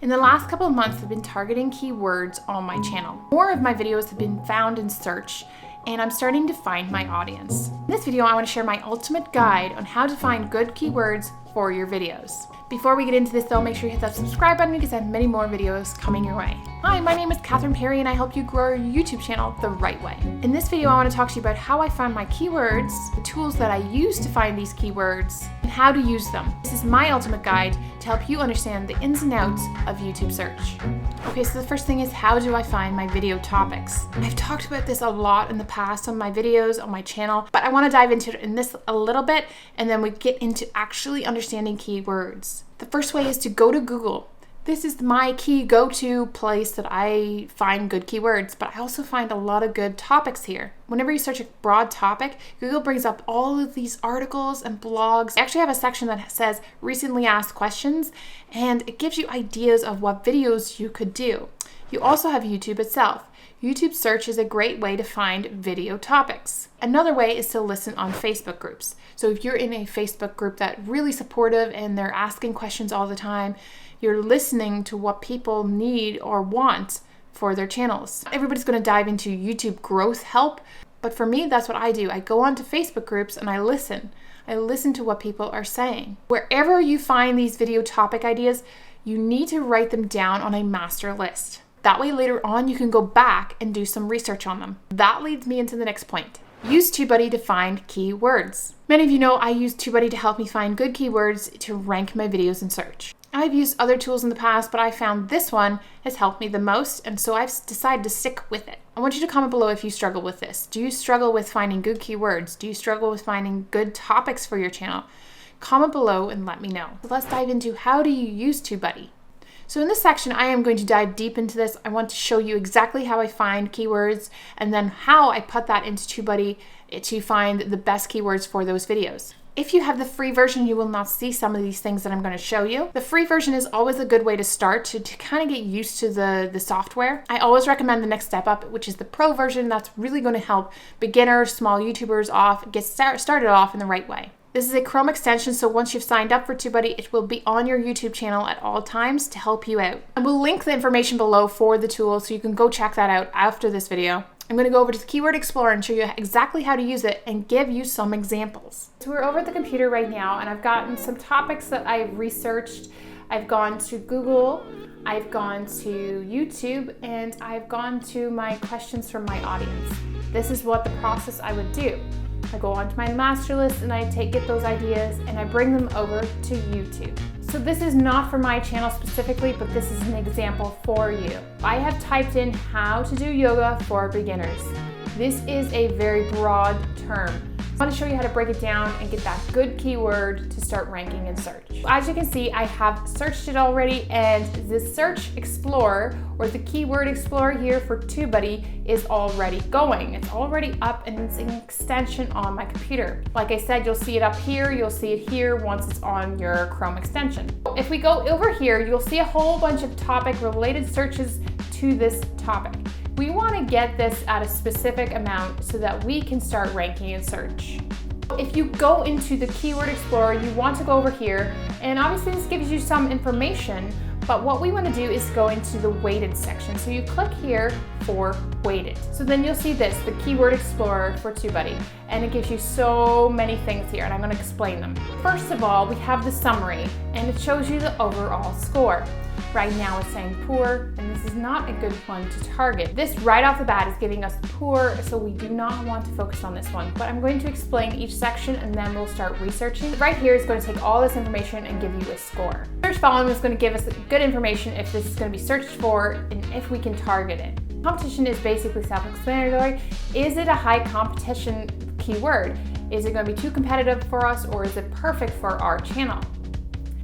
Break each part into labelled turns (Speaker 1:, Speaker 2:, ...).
Speaker 1: In the last couple of months, I've been targeting keywords on my channel. More of my videos have been found in search, and I'm starting to find my audience. In this video, I want to share my ultimate guide on how to find good keywords for your videos. Before we get into this though, make sure you hit that subscribe button because I have many more videos coming your way. Hi, my name is Catherine Perry and I help you grow your YouTube channel the right way. In this video, I want to talk to you about how I find my keywords, the tools that I use to find these keywords, and how to use them. This is my ultimate guide to help you understand the ins and outs of YouTube search. Okay, so the first thing is, how do I find my video topics? I've talked about this a lot in the past on my videos, on my channel, but I want to dive into it in this a little bit, and then we get into actually understanding keywords. The first way is to go to Google. This is my key go-to place that I find good keywords, but I also find a lot of good topics here. Whenever you search a broad topic, Google brings up all of these articles and blogs. I actually have a section that says recently asked questions, and it gives you ideas of what videos you could do. You also have YouTube itself. YouTube search is a great way to find video topics. Another way is to listen on Facebook groups. So if you're in a Facebook group that's really supportive and they're asking questions all the time, you're listening to what people need or want for their channels. Everybody's going to dive into YouTube growth help, but for me, that's what I do. I go onto Facebook groups and I listen. I listen to what people are saying. Wherever you find these video topic ideas, you need to write them down on a master list. That way later on you can go back and do some research on them. That leads me into the next point. Use Tubebuddy to find keywords. Many of you know I use Tubebuddy to help me find good keywords to rank my videos in search. I've used other tools in the past, but I found this one has helped me the most, and so I've decided to stick with it. I want you to comment below if you struggle with this. Do you struggle with finding good keywords? Do you struggle with finding good topics for your channel? Comment below and let me know. So let's dive into how do you use Tubebuddy. So in this section, I am going to dive deep into this. I want to show you exactly how I find keywords and then how I put that into TubeBuddy to find the best keywords for those videos. If you have the free version, you will not see some of these things that I'm going to show you. The free version is always a good way to start to kind of get used to the software. I always recommend the next step up, which is the pro version. That's really going to help beginners, small YouTubers get started off in the right way. This is a Chrome extension, so once you've signed up for TubeBuddy, it will be on your YouTube channel at all times to help you out. I will link the information below for the tool so you can go check that out after this video. I'm going to go over to the Keyword Explorer and show you exactly how to use it and give you some examples. So we're over at the computer right now, and I've gotten some topics that I've researched. I've gone to Google, I've gone to YouTube, and I've gone to my questions from my audience. This is what the process I would do. I go onto my master list and I get those ideas and I bring them over to YouTube. So this is not for my channel specifically, but this is an example for you. I have typed in how to do yoga for beginners. This is a very broad term. I want to show you how to break it down and get that good keyword to start ranking in search. As you can see, I have searched it already, and the Search Explorer or the Keyword Explorer here for TubeBuddy is already going. It's already up and it's an extension on my computer. Like I said, you'll see it up here, you'll see it here once it's on your Chrome extension. If we go over here, you'll see a whole bunch of topic related searches to this topic. We want to get this at a specific amount so that we can start ranking in search. If you go into the Keyword Explorer, you want to go over here, and obviously this gives you some information, but what we want to do is go into the weighted section. So you click here for weighted. So then you'll see this, the Keyword Explorer for TubeBuddy, and it gives you so many things here, and I'm going to explain them. First of all, we have the summary, and it shows you the overall score. Right now it's saying poor, and this is not a good one to target. This right off the bat is giving us poor, so we do not want to focus on this one. But I'm going to explain each section and then we'll start researching. Right here is going to take all this information and give you a score. Search volume is going to give us good information if this is going to be searched for and if we can target it. Competition is basically self-explanatory. Is it a high competition keyword? Is it going to be too competitive for us, or is it perfect for our channel?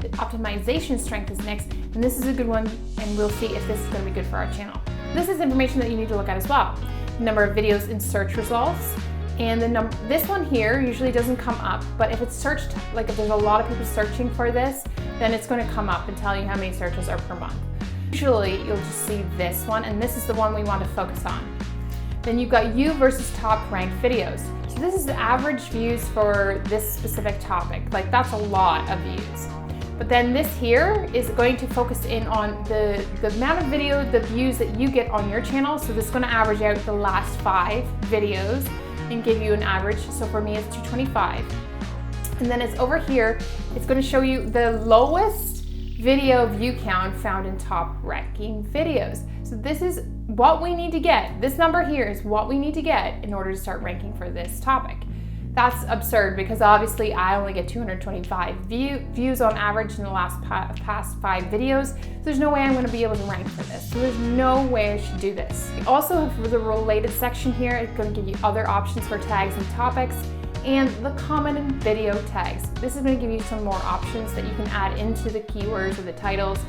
Speaker 1: The optimization strength is next, and this is a good one, and we'll see if this is going to be good for our channel. This is information that you need to look at as well. The number of videos in search results, and this one here usually doesn't come up, but if it's searched, like if there's a lot of people searching for this, then it's going to come up and tell you how many searches are per month. Usually you'll just see this one, and this is the one we want to focus on. Then you've got you versus top ranked videos. So this is the average views for this specific topic. Like, that's a lot of views. But then this here is going to focus in on the amount of video, the views that you get on your channel. So this is going to average out the last 5 videos and give you an average. So for me, it's 225. And then it's over here, it's going to show you the lowest video view count found in top ranking videos. So this is what we need to get. This number here is what we need to get in order to start ranking for this topic. That's absurd because obviously I only get 225 views on average in the past 5 videos. So there's no way I'm going to be able to rank for this. So there's no way I should do this. We also have the related section here. It's going to give you other options for tags and topics, and the comment and video tags. This is going to give you some more options that you can add into the keywords or the titles,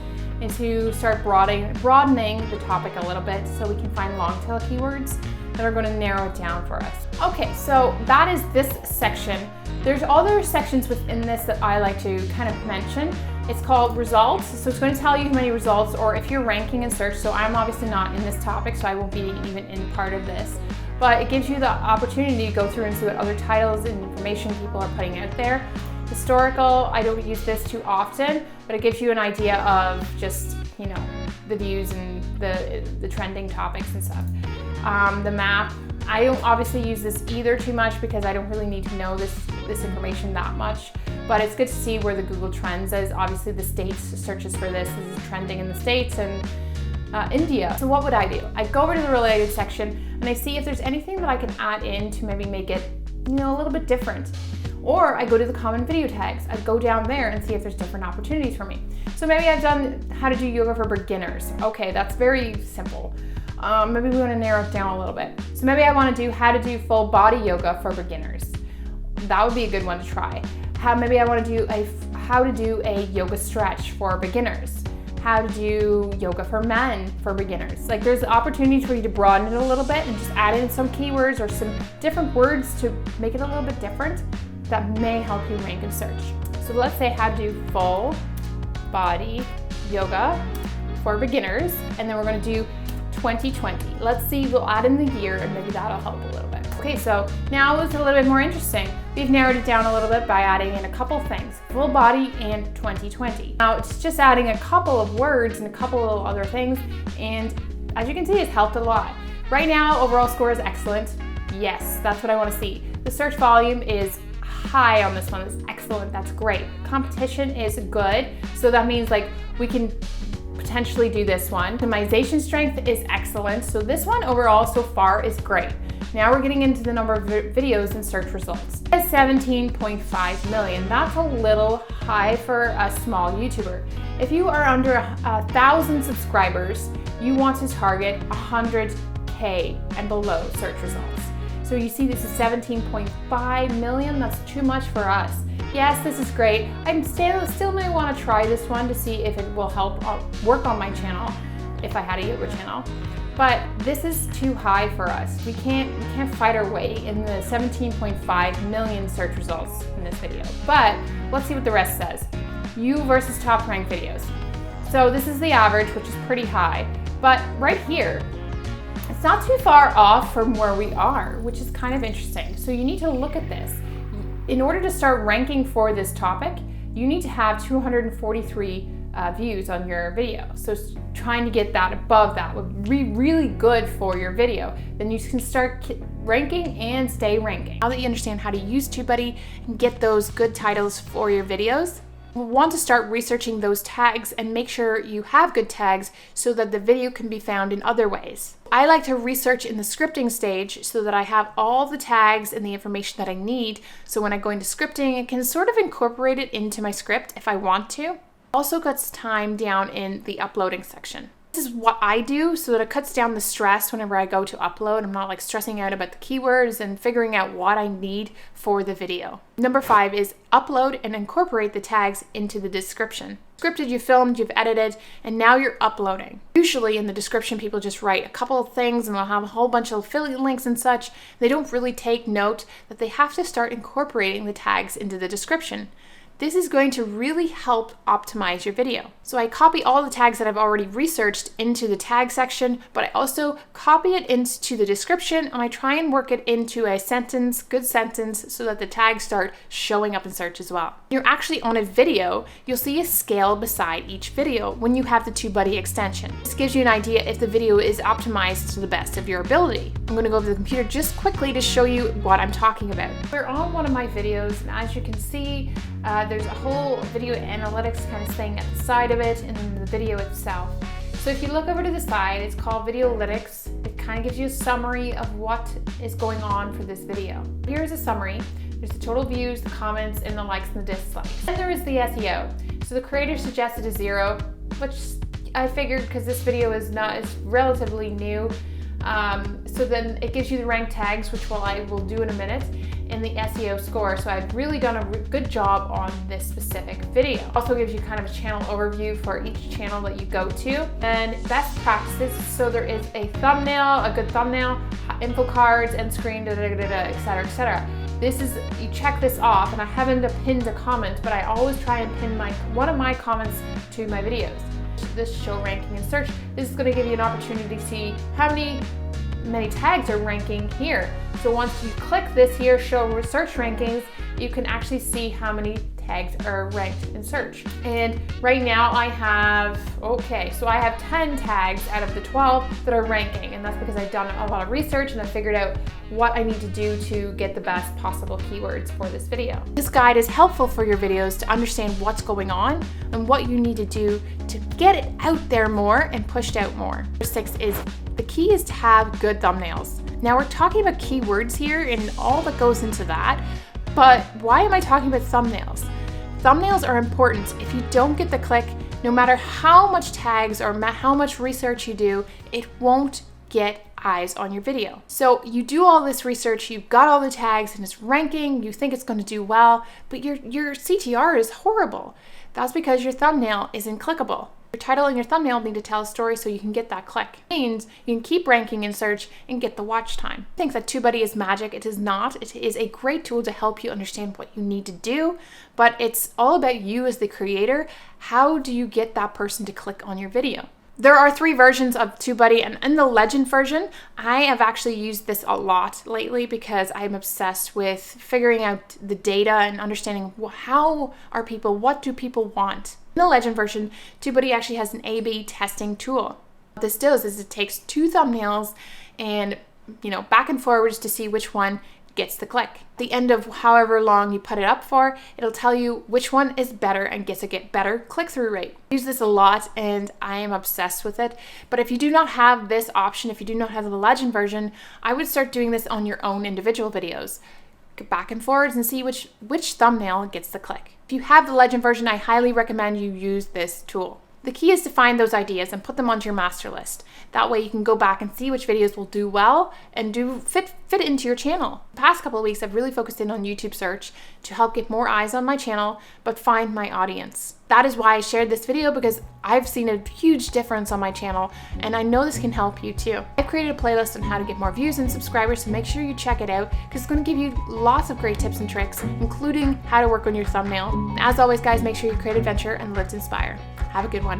Speaker 1: and to start broadening the topic a little bit so we can find long tail keywords that are going to narrow it down for us. Okay, so that is this section. There's other sections within this that I like to kind of mention. It's called results. So it's going to tell you how many results, or if you're ranking in search. So I'm obviously not in this topic, so I won't be even in part of this. But it gives you the opportunity to go through and see what other titles and information people are putting out there. Historical, I don't use this too often, but it gives you an idea of just, you know, the views and the trending topics and stuff. The map, I don't obviously use this either too much because I don't really need to know this information that much, but it's good to see where the Google Trends is. Obviously the States searches for this is trending in the States and India. So what would I do? I go over to the related section and I see if there's anything that I can add in to maybe make it, you know, a little bit different. Or I go to the common video tags. I go down there and see if there's different opportunities for me. So maybe I've done how to do yoga for beginners. Okay, that's very simple. Maybe we want to narrow it down a little bit. So maybe I want to do how to do full body yoga for beginners. That would be a good one to try. Maybe I want to do how to do a yoga stretch for beginners. How to do yoga for men for beginners. Like, there's opportunities for you to broaden it a little bit and just add in some keywords or some different words to make it a little bit different that may help you rank in search. So let's say how to do full body yoga for beginners, and then we're going to do 2020. Let's see, we'll add in the year and maybe that'll help a little bit. Okay, so now it's a little bit more interesting. We've narrowed it down a little bit by adding in a couple things, full body and 2020. Now it's just adding a couple of words and a couple of other things, and as you can see, it's helped a lot. Right now, overall score is excellent. Yes, that's what I want to see. The search volume is high on this one. It's excellent. That's great. Competition is good. So that means like we can potentially do this one. Optimization strength is excellent. So this one overall so far is great. Now we're getting into the number of videos and search results. It's 17.5 million. That's a little high for a small YouTuber. If you are under 1,000 subscribers, you want to target 100K and below search results. So you see this is 17.5 million. That's too much for us. Yes, this is great. I still may want to try this one to see if it will help work on my channel, if I had a yoga channel. But this is too high for us. We can't fight our way in the 17.5 million search results in this video. But let's see what the rest says. You versus top ranked videos. So this is the average, which is pretty high. But right here, it's not too far off from where we are, which is kind of interesting. So you need to look at this. In order to start ranking for this topic, you need to have 243 views on your video. So trying to get that above that would be really good for your video. Then you can start ranking and stay ranking. Now that you understand how to use Tubebuddy and get those good titles for your videos, we'll want to start researching those tags and make sure you have good tags so that the video can be found in other ways. I like to research in the scripting stage so that I have all the tags and the information that I need, so when I go into scripting, I can sort of incorporate it into my script if I want to. Also cuts time down in the uploading section. This is what I do so that it cuts down the stress whenever I go to upload. I'm not like stressing out about the keywords and figuring out what I need for the video. Number 5 is upload and incorporate the tags into the description. Scripted, you filmed, you've edited, and now you're uploading. Usually in the description, people just write a couple of things and they'll have a whole bunch of affiliate links and such. They don't really take note that they have to start incorporating the tags into the description. This is going to really help optimize your video. So I copy all the tags that I've already researched into the tag section, but I also copy it into the description, and I try and work it into a sentence, good sentence, so that the tags start showing up in search as well. When you're actually on a video, you'll see a scale beside each video when you have the Tubebuddy extension. This gives you an idea if the video is optimized to the best of your ability. I'm going to go over the computer just quickly to show you what I'm talking about. We're on one of my videos, and as you can see, there's a whole video analytics kind of thing at the side of it and then the video itself. So if you look over to the side, it's called Videolytics. It kind of gives you a summary of what is going on for this video. Here's a summary. There's the total views, the comments, and the likes and the dislikes. Then there is the SEO. So the creator suggested a 0, which I figured because this video is relatively new. So then it gives you the ranked tags, which I will do in a minute, and the SEO score. So I've really done a good job on this specific video. Also gives you kind of a channel overview for each channel that you go to, and best practices. So there is a thumbnail, a good thumbnail, info cards, end screen, etc., etc. This is, you check this off, and I haven't pinned a comment, but I always try and pin one of my comments to my videos. This show ranking and search. This is going to give you an opportunity to see how many tags are ranking here. So once you click this here, show search rankings, you can actually see how many tags are ranked in search. And right now I have 10 tags out of the 12 that are ranking, and that's because I've done a lot of research and I figured out what I need to do to get the best possible keywords for this video. This guide is helpful for your videos to understand what's going on and what you need to do to get it out there more and pushed out more. Number 6 is the key is to have good thumbnails. Now we're talking about keywords here and all that goes into that, but why am I talking about thumbnails? Thumbnails are important. If you don't get the click, no matter how much tags or how much research you do, it won't get eyes on your video. So you do all this research, you've got all the tags and it's ranking, you think it's going to do well, but your CTR is horrible. That's because your thumbnail isn't clickable. Your title and your thumbnail need to tell a story so you can get that click. It means you can keep ranking in search and get the watch time. I think that Tubebuddy is magic. It is not. It is a great tool to help you understand what you need to do, but it's all about you as the creator. How do you get that person to click on your video? There are 3 versions of Tubebuddy, and in the Legend version, I have actually used this a lot lately because I'm obsessed with figuring out the data and understanding what do people want. In the Legend version, Tubebuddy actually has an A/B testing tool. What this does is it takes 2 thumbnails and back and forwards to see which one gets the click. At the end of however long you put it up for, it'll tell you which one is better and gets a better click-through rate. I use this a lot and I am obsessed with it. But if you do not have this option, if you do not have the Legend version, I would start doing this on your own individual videos. Go back and forwards and see which thumbnail gets the click. If you have the Legend version, I highly recommend you use this tool. The key is to find those ideas and put them onto your master list. That way you can go back and see which videos will do well and fit into your channel. The past couple of weeks I've really focused in on YouTube search to help get more eyes on my channel, but find my audience. That is why I shared this video, because I've seen a huge difference on my channel and I know this can help you too. I've created a playlist on how to get more views and subscribers, so make sure you check it out because it's going to give you lots of great tips and tricks, including how to work on your thumbnail. As always guys, make sure you create adventure and live to inspire. Have a good one.